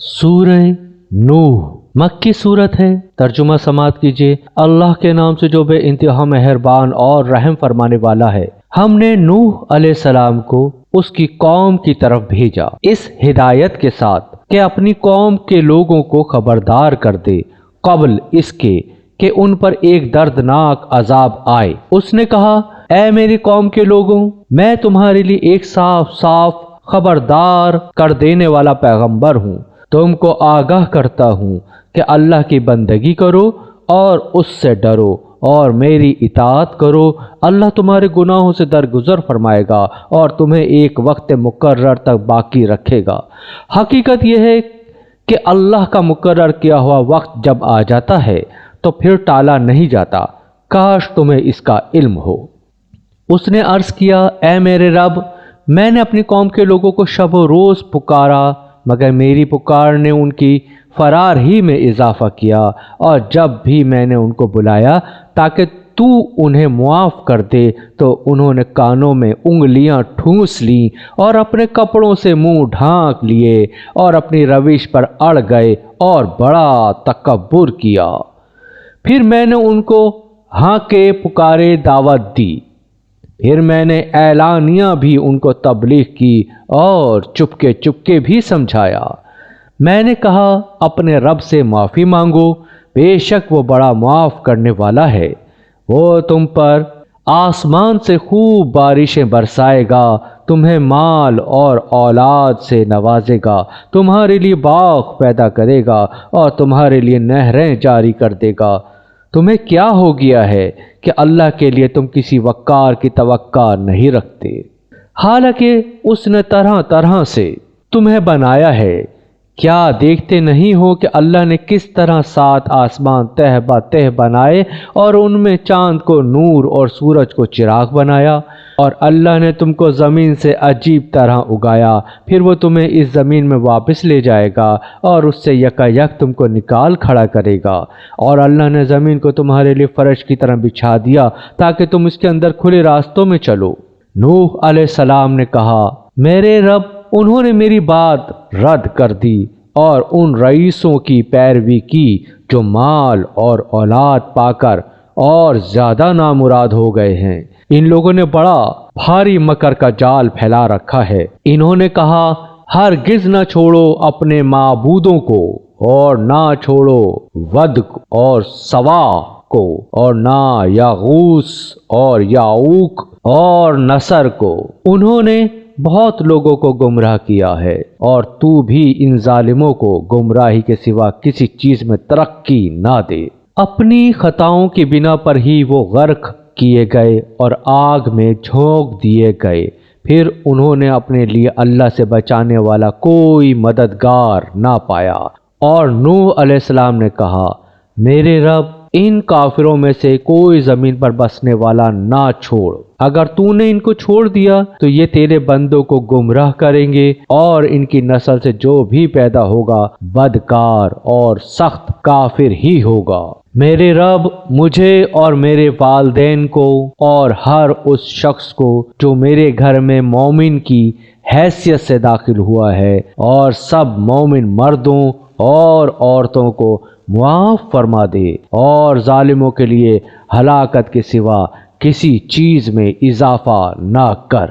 سورہ نوح مکی صورت ہے۔ ترجمہ سماعت کیجیے۔ اللہ کے نام سے جو بے انتہا مہربان اور رحم فرمانے والا ہے۔ ہم نے نوح علیہ السلام کو اس کی قوم کی طرف بھیجا اس ہدایت کے ساتھ کہ اپنی قوم کے لوگوں کو خبردار کر دے قبل اس کے کہ ان پر ایک دردناک عذاب آئے۔ اس نے کہا، اے میری قوم کے لوگوں، میں تمہارے لیے ایک صاف صاف خبردار کر دینے والا پیغمبر ہوں۔ تم کو آگاہ کرتا ہوں کہ اللہ کی بندگی کرو اور اس سے ڈرو اور میری اطاعت کرو۔ اللہ تمہارے گناہوں سے درگزر فرمائے گا اور تمہیں ایک وقت مقرر تک باقی رکھے گا۔ حقیقت یہ ہے کہ اللہ کا مقرر کیا ہوا وقت جب آ جاتا ہے تو پھر ٹالا نہیں جاتا۔ کاش تمہیں اس کا علم ہو۔ اس نے عرض کیا، اے میرے رب، میں نے اپنی قوم کے لوگوں کو شب و روز پکارا، مگر میری پکار نے ان کی فرار ہی میں اضافہ کیا، اور جب بھی میں نے ان کو بلایا تاکہ تو انہیں معاف کر دے تو انہوں نے کانوں میں انگلیاں ٹھونس لیں اور اپنے کپڑوں سے منہ ڈھانک لیے اور اپنی روش پر اڑ گئے اور بڑا تکبر کیا۔ پھر میں نے ان کو ہانکے پکارے دعوت دی، پھر میں نے اعلانیہ بھی ان کو تبلیغ کی اور چپکے چپکے بھی سمجھایا۔ میں نے کہا، اپنے رب سے معافی مانگو، بے شک وہ بڑا معاف کرنے والا ہے۔ وہ تم پر آسمان سے خوب بارشیں برسائے گا، تمہیں مال اور اولاد سے نوازے گا، تمہارے لیے باغ پیدا کرے گا اور تمہارے لیے نہریں جاری کر دے گا۔ تمہیں کیا ہو گیا ہے کہ اللہ کے لیے تم کسی وقار کی توقع نہیں رکھتے، حالانکہ اس نے طرح طرح سے تمہیں بنایا ہے۔ کیا دیکھتے نہیں ہو کہ اللہ نے کس طرح 7 آسمان تہ بہ تہ بنائے اور ان میں چاند کو نور اور سورج کو چراغ بنایا؟ اور اللہ نے تم کو زمین سے عجیب طرح اگایا، پھر وہ تمہیں اس زمین میں واپس لے جائے گا اور اس سے یکا یک تم کو نکال کھڑا کرے گا۔ اور اللہ نے زمین کو تمہارے لیے فرش کی طرح بچھا دیا تاکہ تم اس کے اندر کھلے راستوں میں چلو۔ نوح علیہ السلام نے کہا، میرے رب، انہوں نے میری بات رد کر دی اور ان رئیسوں کی پیروی کی جو مال اور اولاد پا کر اور زیادہ نامراد ہو گئے ہیں۔ ان لوگوں نے بڑا بھاری مکر کا جال پھیلا رکھا ہے۔ انہوں نے کہا، ہرگز نہ چھوڑو اپنے معبودوں کو، اور نہ چھوڑو ود اور سوا کو، اور نہ یغوث اور یعوق اور نصر کو۔ انہوں نے بہت لوگوں کو گمراہ کیا ہے، اور تو بھی ان ظالموں کو گمراہی کے سوا کسی چیز میں ترقی نہ دے۔ اپنی خطاؤں کی بنا پر ہی وہ غرق کیے گئے اور آگ میں جھونک دیے گئے۔ پھر انہوں نے اپنے لیے اللہ سے بچانے والا کوئی مددگار نہ پایا۔ اور نوح علیہ السلام نے کہا، میرے رب، ان کافروں میں سے کوئی زمین پر بسنے والا نہ چھوڑ۔ اگر تو نے ان کو چھوڑ دیا تو یہ تیرے بندوں کو گمراہ کریں گے، اور ان کی نسل سے جو بھی پیدا ہوگا بدکار اور سخت کافر ہی ہوگا۔ میرے رب، مجھے اور میرے والدین کو اور ہر اس شخص کو جو میرے گھر میں مومن کی حیثیت سے داخل ہوا ہے، اور سب مومن مردوں اور عورتوں کو معاف فرما دے، اور ظالموں کے لیے ہلاکت کے سوا کسی چیز میں اضافہ نہ کر۔